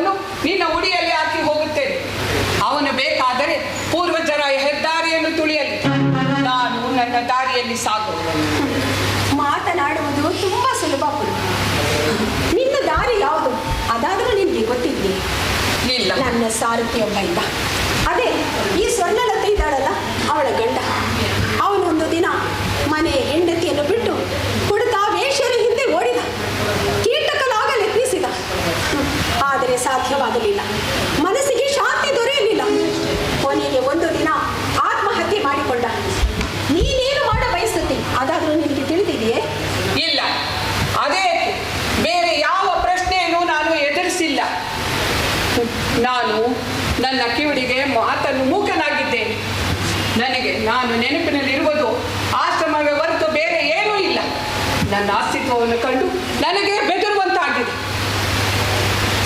ಕಿರೀಟವನ್ನು ನಿನ್ನ ಉಡಿಯಲ್ಲಿ ಹಾಕಿ ಹೋಗುತ್ತೇನೆ. ಅವನು ಬೇಕಾದರೆ ಪೂರ್ವಜರ ಹೆದ್ದಾರಿಯನ್ನು ತುಳಿಯಲಿ, ನಾನು ನನ್ನ ದಾರಿಯಲ್ಲಿ ಸಾಗು. ಮಾತನಾಡುವುದು ತುಂಬಾ ಸುಲಭ ಪುರು. ನಿನ್ನ ದಾರಿ ಯಾವುದು ಅದಾದರೂ ನಿನಗೆ ಗೊತ್ತಿದ್ದೆ? ಇಲ್ಲ. ನನ್ನ ಸಾರಥಿಯೊಬ್ಬ ಇದ್ದ, ಅದೇ ಈ ಸ್ವರ್ಣಲತೆ ಇದ್ದಾಳಲ್ಲ ಅವಳ ಗಂಡ. ಅವನೊಂದು ದಿನ ಮನೆ ಹೆಂಡತಿಯನ್ನು ಬಿಟ್ಟು ಕುಡಿತಾ ವೇಶ್ಯರ ಹಿಂದೆ ಓಡಿದ, ಕೀಟಕಲಾಗಲು ಯತ್ನಿಸಿದ. ಆದರೆ ಸಾಧ್ಯವಾಗಲಿಲ್ಲ, ಮನಸ್ಸಿಗೆ ಶಾಂತಿ ದೊರೆಯಲಿಲ್ಲ. ಕೊನೆಗೆ ಒಂದು ದಿನ ಆತ್ಮಹತ್ಯೆ ಮಾಡಿಕೊಂಡ. ನೀನೇನು ಮಾಡ ಬಯಸುತ್ತಿ ಅದಾದರೂ ನಿನಗೆ ತಿಳಿದಿದೆಯೇ? ಇಲ್ಲ, ಅದೇ ಬೇರೆ ಯಾವ ಪ್ರಶ್ನೆಯನ್ನು ನಾನು ಎದುರಿಸಿಲ್ಲ. ನಾನು ನನ್ನ ಕಿವಿಡಿಗೆ ಮಾತನ್ನು ಮೂಕನಾಗಿದ್ದೇನೆ. ನಾನು ನೆನಪಿನಲ್ಲಿರುವುದು ಆಶ್ರಮವೇ ಹೊರತು ಬೇರೆ ಏನೂ ಇಲ್ಲ. ನನ್ನ ಅಸ್ತಿತ್ವವನ್ನು ಕಂಡು ನನಗೆ ಬೆದರುವಂತಾಗಿದೆ.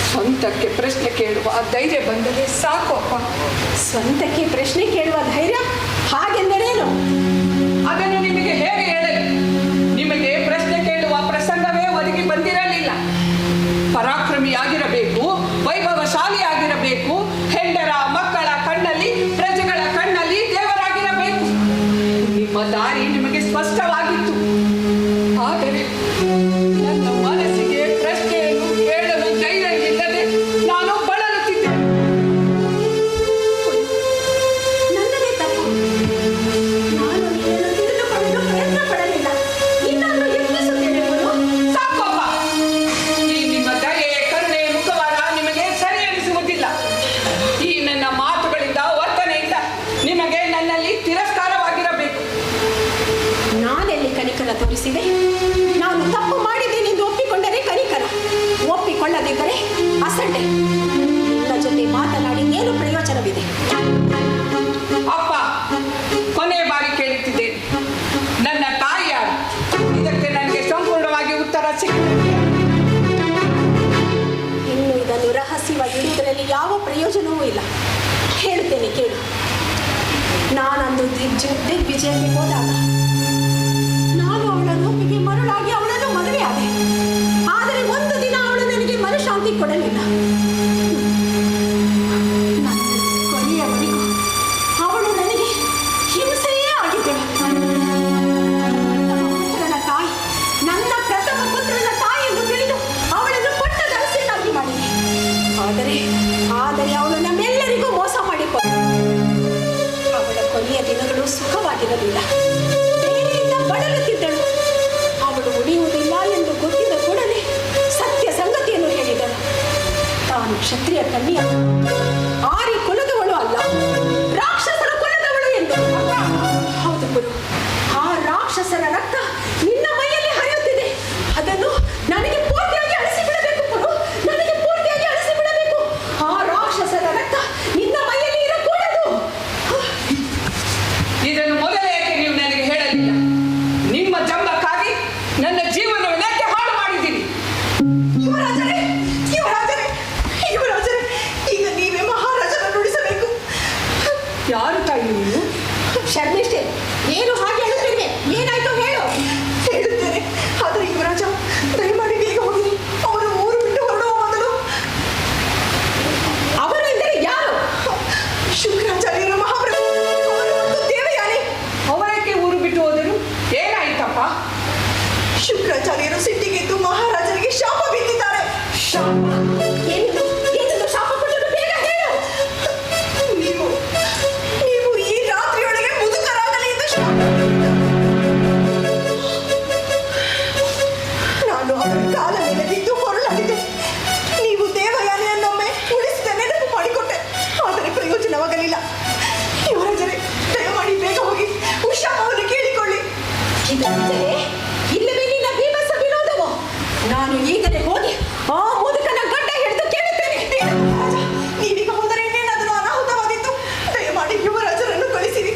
ಸ್ವಂತಕ್ಕೆ ಪ್ರಶ್ನೆ ಕೇಳುವ ಧೈರ್ಯ ಬಂದರೆ ಸಾಕು ಅಪ್ಪ. ಸ್ವಂತಕ್ಕೆ ಪ್ರಶ್ನೆ ಕೇಳುವ ಧೈರ್ಯ ಹಾಗೆಂದರೇನು? ಅದನ್ನು ನಿಮಗೆ ಹೇಗೆ ಹೇಳಲಿ? ನಿಮಗೆ ಪ್ರಶ್ನೆ ಕೇಳುವ ಪ್ರಸಂಗವೇ ಒದಗಿ ಬಂದಿರಲಿಲ್ಲ. ಪರಾಕ್ರಮಿಯಾಗಿರಬೇಕು, ವೈಭವಶಾಲಿಯಾಗಿರಬೇಕು, ಹೆಂಡರ ಮಕ್ಕಳ ಕಣ್ಣಲ್ಲಿ, ಪ್ರಜೆಗಳ ಕಣ್ಣಲ್ಲಿ ದೇವರಾಗಿರಬೇಕು. ನಿಮ್ಮ ದಾರಿ ನಿಮಗೆ ಸ್ಪಷ್ಟವಾಗಿತ್ತು. ಆದರೆ ನನ್ನ ಮನಸ್ಸಿಗೆ ಪ್ರಶ್ನೆಯನ್ನು ಕೇಳಲು ಧೈರ್ಯ ಇಲ್ಲದೆ ನಾನು ಬಳಲುತ್ತಿದ್ದೆ. ನನ್ನದೇ ತಪ್ಪು. ನಾನು ನಿನ್ನನ್ನು ತಿಳಿದುಕೊಳ್ಳಲು ಪ್ರಯತ್ನ ಪಡಲಿಲ್ಲ. ಇನ್ನೊಂದು ಯತ್ನಿಸುತ್ತೇನೆ ಗುರು. ಸಾಕಪ್ಪ. ಈ ನಿಮ್ಮ ದಯೆ, ಕರುಣೆ, ಮುಖವಾಡ ನಿಮಗೆ ಸರಿ ಅನಿಸುವುದಿಲ್ಲ. ಈ ನನ್ನ ಮಾತುಗಳಿಂದ, ವರ್ತನೆಯಿಂದ ನಿಮಗೆ ನನ್ನಲ್ಲಿ ತಿರಸ್ಕಾರವಾಗಿರಬೇಕು. ನಾನೆಲ್ಲಿ ಕನಿಕರ ತೋರಿಸಿದೆ? ನಾನು ತಪ್ಪು ಮಾಡಿದ್ದೇನೆ ಎಂದು ಒಪ್ಪಿಕೊಂಡರೆ ಕನಿಕರ, ಒಪ್ಪಿಕೊಳ್ಳದಿದ್ದರೆ ಅಸಡ್ಡೆ. ನಿನ್ನ ಜೊತೆ ಮಾತನಾಡಿ ಏನು ಪ್ರಯೋಜನವಿದೆ? ಅಪ್ಪ, ಕೊನೆ ಬಾರಿ ಕೇಳುತ್ತಿದ್ದೇನೆ, ನನ್ನ ತಾಯಿ ಯಾರು? ಇದಕ್ಕೆ ನನಗೆ ಸಂಪೂರ್ಣವಾಗಿ ಉತ್ತರ ಸಿಕ್ಕಿದೆ. ಇನ್ನು ಇದನ್ನು ರಹಸ್ಯವಾಗಿಡುವುದರಲ್ಲಿ ಯಾವ ಪ್ರಯೋಜನವೂ ಇಲ್ಲ. ಹೇಳುತ್ತೇನೆ ಕೇಳು. ನಾನಂದು ದಿಗ್ವಿಜಯಕ್ಕೆ ಹೋದಾಗ ನಾನು ಅವಳ ರೂಪಿಗೆ ಮರುಳಾಗಿ ಅವಳನ್ನು ಮದುವೆ ಆದೆ. ಆದರೆ ಒಂದು ದಿನ ಅವಳು ನನಗೆ ಮನಃಶಾಂತಿ ಕೊಡಲಿಲ್ಲ. ಕೊನೆಯವರೆಗೂ ಅವಳು ನನಗೆ ಹಿಂಸೆಯೇ ಆಗಿದ್ದಳು. ಪುತ್ರನ ತಾಯಿ, ನನ್ನ ಪ್ರಥಮ ಪುತ್ರನ ತಾಯಿ ಎಂದು ತಿಳಿದು ಅವಳನ್ನು ಕೊಟ್ಟ ದರಸಿನಾಗಿ ಮಾಡಿದೆ. ಆದರೆ ಅವಳು ನಮ್ಮೆಲ್ಲರಿಗೂ ಮೋಸ ಮಾಡಿಕೊಂಡ. ಅವಳ ಕೊನೆಯ ದಿನಗಳು ಸುಖವಾಗಿರಲಿಲ್ಲ. ಬೇರೆಯಿಂದ ಬಳಲುತ್ತಿದ್ದಳು. ಅವಳು ಉಳಿಯುವುದಿಲ್ಲ ಎಂದು ಗೊತ್ತಿದ ಕೂಡಲೇ ಸತ್ಯ ಸಂಗತಿಯನ್ನು ಹೇಳಿದಳು. ತಾನು ಕ್ಷತ್ರಿಯ ಕನ್ಯೆ, ಆರಿ ಕುಲದವಳು ಅಲ್ಲ, ರಾಕ್ಷಸರ ಕುಲದವಳು ಎಂದು. ಹೌದು ಗುರು, ಆ ರಾಕ್ಷಸರ ರಕ್ತ ನಿನ್ನ ಮೈಯಲ್ಲಿ ಹರಿಯುತ್ತಿದೆ. ಅದನ್ನು ನನಗೆ ಪೂರ್ತಿಯಾಗಿ ಅಳಿಸಿಬಿಡಬೇಕು ಗುರು, ನನಗೆ ಪೂರ್ತಿಯಾಗಿ ಅಳಿಸಿಬಿಡಬೇಕು. ಆ ರಾಕ್ಷಸರ ರಕ್ತ ನಿನ್ನ ಮೈಯಲ್ಲಿ ಇರಕೂಡದು. ಇದನ್ನು ಮೊದಲೇ ಏಕೆ ನೀವು ನನಗೆ ಹೇಳಲಿಲ್ಲ? ನಿಮ್ಮ ಜಂಬಕ್ಕಾಗಿ ನನ್ನ ಜೀವನವನ್ನೇಕೆ ಹಾಳು ಮಾಡಿದ್ದೀರಿ? ಯುವರಾಜರೇ, ಯುವರಾಜರೇ, ಯುವರಾಜರೇ, ಈಗ ನೀವೇ ಮಹಾರಾಜನ ನುಡಿಸಬೇಕು. ಯಾರು ತಾಯಿ ನೀವು? ಶರ್ಮಿಷ್ಠೆ, ಏನು ಹಾಗೆ ಹೇಳುತ್ತೇನೆ? ಏನಾಯ್ತು ಹೇಳು. ಹೇಳುತ್ತೇನೆ, ಆದರೆ ಯುವರಾಜ ದಯಮಾಡಿ ಬೇಗ ಹೋಗಿ. ಅವರು ಊರು ಬಿಟ್ಟು ಹೊರಡುವ ಮೊದಲು. ಅವರು ಎಂದರೆ ಯಾರು? ಶುಕ್ರಾಚಾರ್ಯರ ಮಹಾಪ್ರಭು, ಅವರು ಮತ್ತು ದೇವಯಾನಿ. ಅವರಕ್ಕೆ ಊರು ಬಿಟ್ಟು ಹೋದರು? ಏನಾಯ್ತಪ್ಪ? ಶುಕ್ರಾಚಾರ್ಯರು ಸಿಟ್ಟಿಗೆದ್ದು ಮಹಾರಾಜರಿಗೆ ಶಾಪ ಬಿದ್ದಿದ್ದಾರೆ. ಶಾಪ? ಏನಿದು? ಏನಿದು ಶಾಪ ಕೊಟ್ಟರು? ಬೇಗ ಹೇಳು. ನೀವು ಈ ರಾತ್ರಿಯೊಳಗೆ ಮುದುಕರಾಗಲಿ ಎಂದು ಶಾಪ. ನಾನು ಅವರ ಕಾಲ ಮೇಲೆ ಬಿದ್ದು ಹೊರಳಾಡಿದೆ. ನೀವು ದೇವಯಾನಿಯನ್ನೊಮ್ಮೆ ಉಳಿಸಿದ ನೆನಪು ಮಾಡಿಕೊಟ್ಟೆ, ಆದರೆ ಪ್ರಯೋಜನವಾಗಲಿಲ್ಲ. ಯುವರಾಜರೇ, ದಯಮಾಡಿ ಬೇಗ ಹೋಗಿ ಉಷಾವನ್ನು ಕೇಳಿಕೊಳ್ಳಿ. ಇಲ್ಲವೇ ನಿನ್ನ ಭೀಮಸ ವಿನೋದವೋ? ನಾನು ಈಗಲೇ ಹೋಗಿ ಆ ಮುದುಕನ ಗಡ್ಡ ಹಿಡಿದು ಕೇಳುತ್ತೇನೆ. ರಾಜ, ನೀವೀಗ ಹೋದರೆ ಇನ್ನೇನಾದರೂ ಅನಾಹುತವಾದಿತ್ತು. ದಯಮಾಡಿ ಯುವರಾಜರನ್ನು ಕಳಿಸಿರಿ.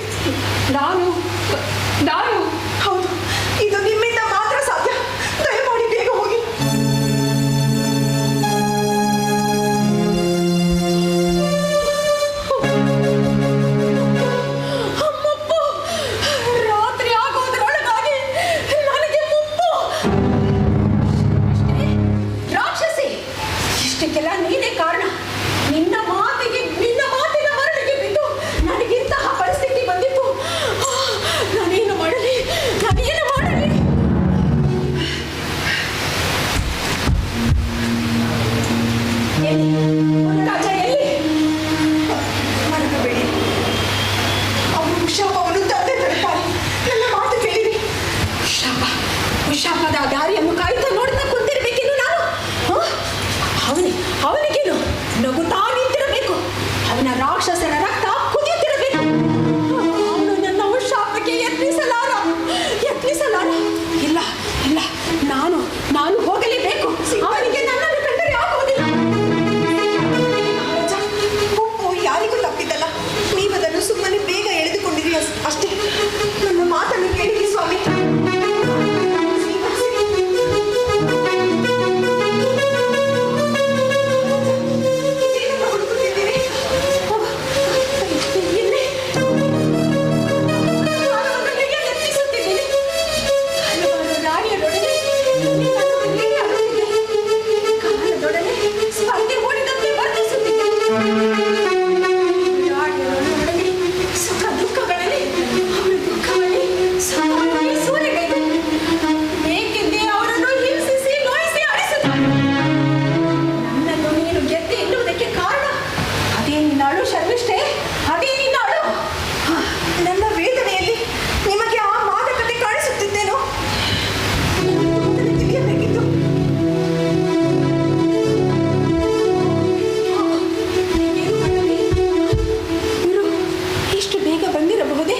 ನಾನು ಹೌದು, ಇದು ನಿಮ್ಮಿಂದ ಮಾತ್ರ ಸಾಧ್ಯ. ದಯಮಾಡಿ ಬೇಗ ಹೋಗಿ. ಅಮ್ಮಪ್ಪ, ರಾತ್ರಿ ಆಗುವುದರೊಳಗಾಗಿ ಕಾರಣ ನಿನ್ನ ಮಾತಿನ ಮರಳಿಗೆ ಬಿದ್ದು ನನಗಿಂತಹ ಪರಿಸ್ಥಿತಿ ಬಂದಿತ್ತು. ನಾನೇನು ಮಾಡಲಿ? ಎಲ್ಲಿ ರಾಜ, ಎಲ್ಲಿ? ಮರಗಬೇಡಿ, ಅವನು ಶಾಪವನ್ನು ತಂದೆ ತರುತ್ತಾರೆ. ನನ್ನ ಮಾತು ಕೇಳಿರಿ. ಶಾಪದ ದಾರಿಯನ್ನು ಕಾಯ್ತಾ ನೋಡ್ತಾ ಕುಂತಿರ್ಬೇಕೇನು ನಾನು? ಅವನಿಗೇನು ನಗುತ್ತಾ ನಿಂತಿರಬೇಕು. ಅವನ ರಾಕ್ಷಸನ ರಕ್ತ